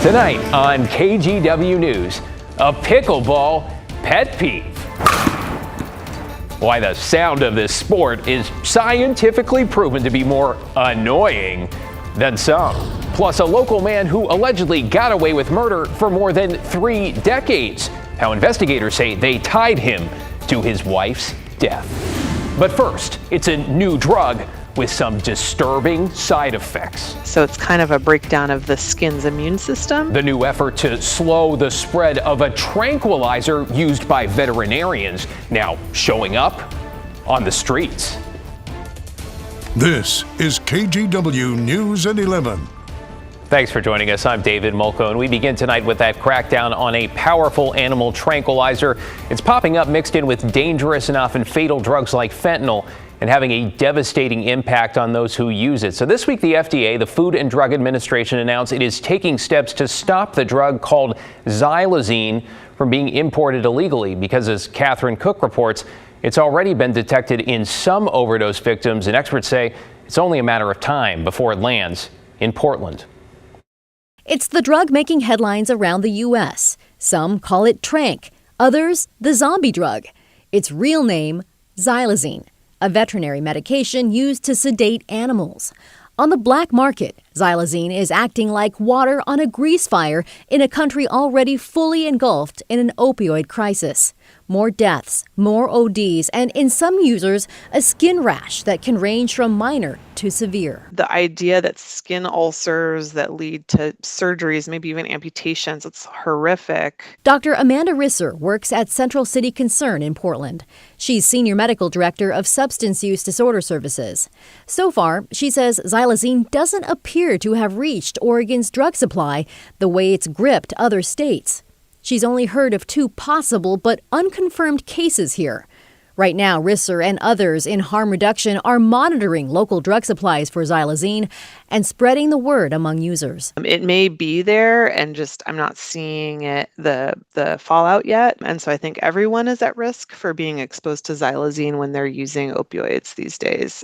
Tonight on KGW News, a pickleball pet peeve. Why the sound of this sport is scientifically proven to be more annoying than some. Plus, a local man who allegedly got away with murder for more than 3 decades. How investigators say they tied him to his wife's death. But first, it's a new drug with some disturbing side effects. So it's kind of a breakdown of the skin's immune system. The new effort to slow the spread of a tranquilizer used by veterinarians now showing up on the streets. This is KGW News at 11. Thanks for joining us. I'm David Mulco, and we begin tonight with that crackdown on a powerful animal tranquilizer. It's popping up mixed in with dangerous and often fatal drugs like fentanyl and having a devastating impact on those who use it. So this week, the FDA, the Food and Drug Administration, announced it is taking steps to stop the drug called xylazine from being imported illegally because, as Catherine Cook reports, it's already been detected in some overdose victims, and experts say it's only a matter of time before it lands in Portland. It's the drug making headlines around the U.S. Some call it tranq, others the zombie drug. Its real name, xylazine, a veterinary medication used to sedate animals. On the black market, xylazine is acting like water on a grease fire in a country already fully engulfed in an opioid crisis. More deaths, more ODs, and in some users, a skin rash that can range from minor to severe. The idea that skin ulcers that lead to surgeries, maybe even amputations, it's horrific. Dr. Amanda Risser works at Central City Concern in Portland. She's Senior Medical Director of Substance Use Disorder Services. So far, she says xylazine doesn't appear to have reached Oregon's drug supply the way it's gripped other states. She's only heard of 2 possible but unconfirmed cases here. Right now, Risser and others in harm reduction are monitoring local drug supplies for xylazine and spreading the word among users. It may be there, and just I'm not seeing it the fallout yet. And so I think everyone is at risk for being exposed to xylazine when they're using opioids these days,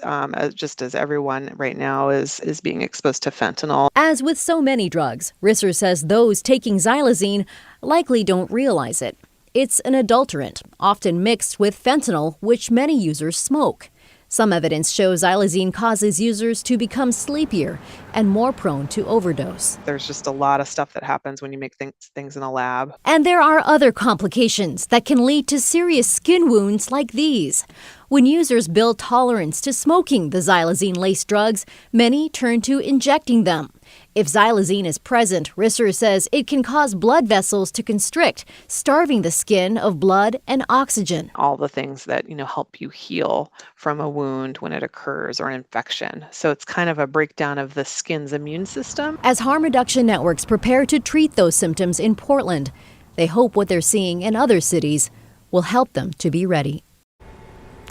just as everyone right now is being exposed to fentanyl. As with so many drugs, Risser says those taking xylazine likely don't realize it. It's an adulterant, often mixed with fentanyl, which many users smoke. Some evidence shows xylazine causes users to become sleepier and more prone to overdose. There's just a lot of stuff that happens when you make things in a lab. And there are other complications that can lead to serious skin wounds like these. When users build tolerance to smoking the xylazine-laced drugs, many turn to injecting them. If xylazine is present, Risser says it can cause blood vessels to constrict, starving the skin of blood and oxygen. All the things that, help you heal from a wound when it occurs or an infection. So it's kind of a breakdown of the skin's immune system. As harm reduction networks prepare to treat those symptoms in Portland, they hope what they're seeing in other cities will help them to be ready.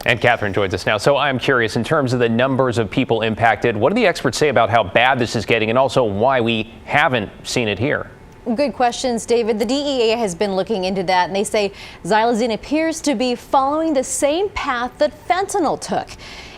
And Catherine joins us now. So I'm curious, in terms of the numbers of people impacted, what do the experts say about how bad this is getting and also why we haven't seen it here? Good questions, David. The DEA has been looking into that, and they say xylazine appears to be following the same path that fentanyl took.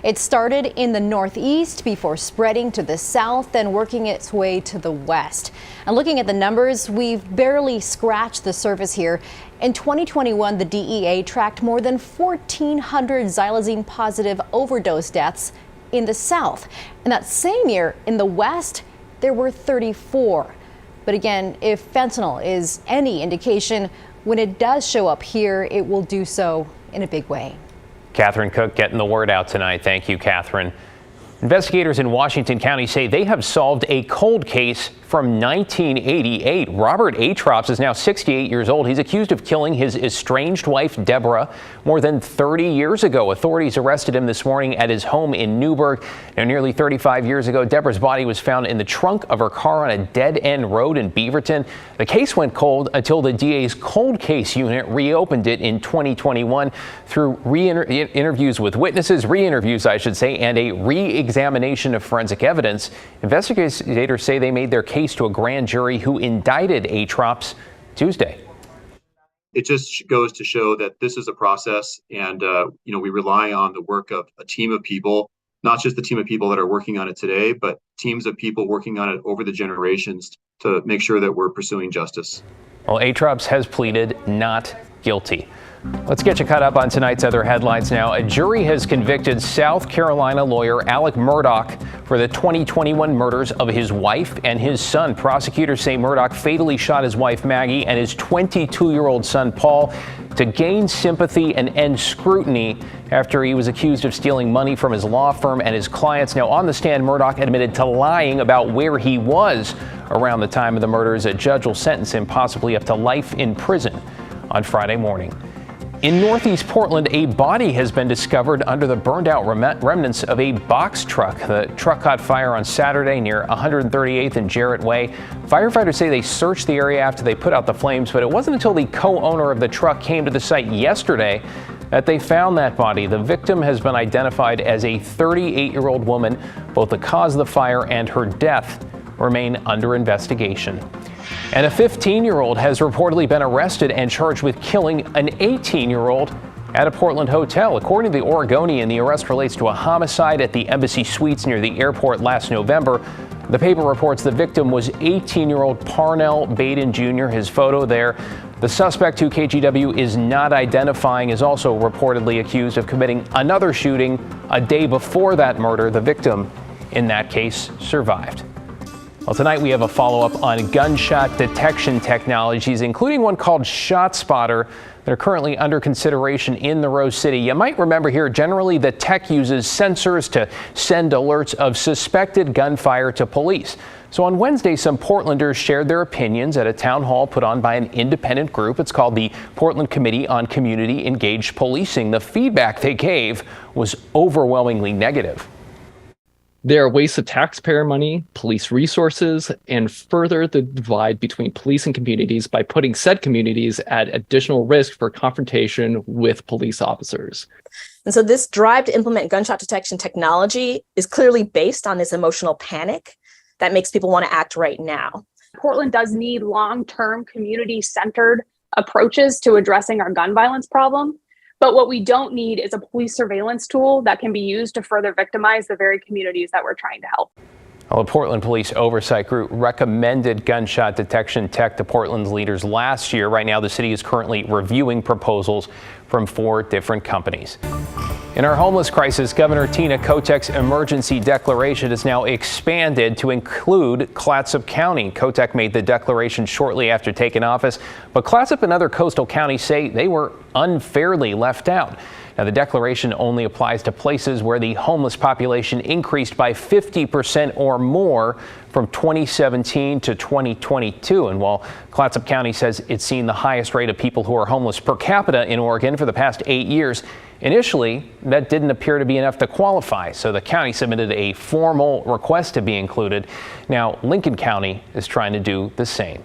It started in the northeast before spreading to the south and working its way to the west. And looking at the numbers, we've barely scratched the surface here. In 2021, the DEA tracked more than 1,400 xylazine-positive overdose deaths in the south. And that same year, in the west, there were 34. But again, if fentanyl is any indication, when it does show up here, it will do so in a big way. Catherine Cook getting the word out tonight. Thank you, Catherine. Investigators in Washington County say they have solved a cold case from 1988. Robert Atrops is now 68 years old. He's accused of killing his estranged wife, Deborah, more than 30 years ago. Authorities arrested him this morning at his home in Newburgh. Now, nearly 35 years ago, Deborah's body was found in the trunk of her car on a dead-end road in Beaverton. The case went cold until the DA's cold case unit reopened it in 2021 through interviews with witnesses, re-interviews, I should say, and a re-examination of forensic evidence. Investigators say they made their case to a grand jury who indicted Atrops Tuesday. It just goes to show that this is a process, and we rely on the work of a team of people not just the team of people that are working on it today, but teams of people working on it over the generations to make sure that we're pursuing justice. Well, Atrops has pleaded not guilty. Let's get you caught up on tonight's other headlines now. A jury has convicted South Carolina lawyer Alec Murdaugh for the 2021 murders of his wife and his son. Prosecutors say Murdaugh fatally shot his wife Maggie and his 22-year-old son Paul to gain sympathy and end scrutiny after he was accused of stealing money from his law firm and his clients. Now, on the stand, Murdaugh admitted to lying about where he was around the time of the murders. A judge will sentence him possibly up to life in prison on Friday morning. In Northeast Portland, a body has been discovered under the burned-out remnants of a box truck. The truck caught fire on Saturday near 138th and Jarrett Way. Firefighters say they searched the area after they put out the flames, but it wasn't until the co-owner of the truck came to the site yesterday that they found that body. The victim has been identified as a 38-year-old woman. Both the cause of the fire and her death remain under investigation. And a 15-year-old has reportedly been arrested and charged with killing an 18-year-old at a Portland hotel. According to the Oregonian, the arrest relates to a homicide at the Embassy Suites near the airport last November. The paper reports the victim was 18-year-old Parnell Baden Jr. His photo there. The suspect, who KGW is not identifying, is also reportedly accused of committing another shooting a day before that murder. The victim in that case survived. Well, tonight we have a follow-up on gunshot detection technologies, including one called ShotSpotter, that are currently under consideration in the Rose City. You might remember here, generally the tech uses sensors to send alerts of suspected gunfire to police. So on Wednesday, some Portlanders shared their opinions at a town hall put on by an independent group. It's called the Portland Committee on Community Engaged Policing. The feedback they gave was overwhelmingly negative. They are waste of taxpayer money, police resources, and further the divide between police and communities by putting said communities at additional risk for confrontation with police officers. And so this drive to implement gunshot detection technology is clearly based on this emotional panic that makes people want to act right now. Portland does need long-term community-centered approaches to addressing our gun violence problem. But what we don't need is a police surveillance tool that can be used to further victimize the very communities that we're trying to help. Well, the Portland Police Oversight Group recommended gunshot detection tech to Portland's leaders last year. Right now, the city is currently reviewing proposals from 4 different companies. In our homeless crisis, Governor Tina Kotek's emergency declaration is now expanded to include Clatsop County. Kotek made the declaration shortly after taking office, but Clatsop and other coastal counties say they were unfairly left out. Now, the declaration only applies to places where the homeless population increased by 50% or more from 2017 to 2022. And while Clatsop County says it's seen the highest rate of people who are homeless per capita in Oregon for the past 8 years, initially that didn't appear to be enough to qualify. So the county submitted a formal request to be included. Now, Lincoln County is trying to do the same.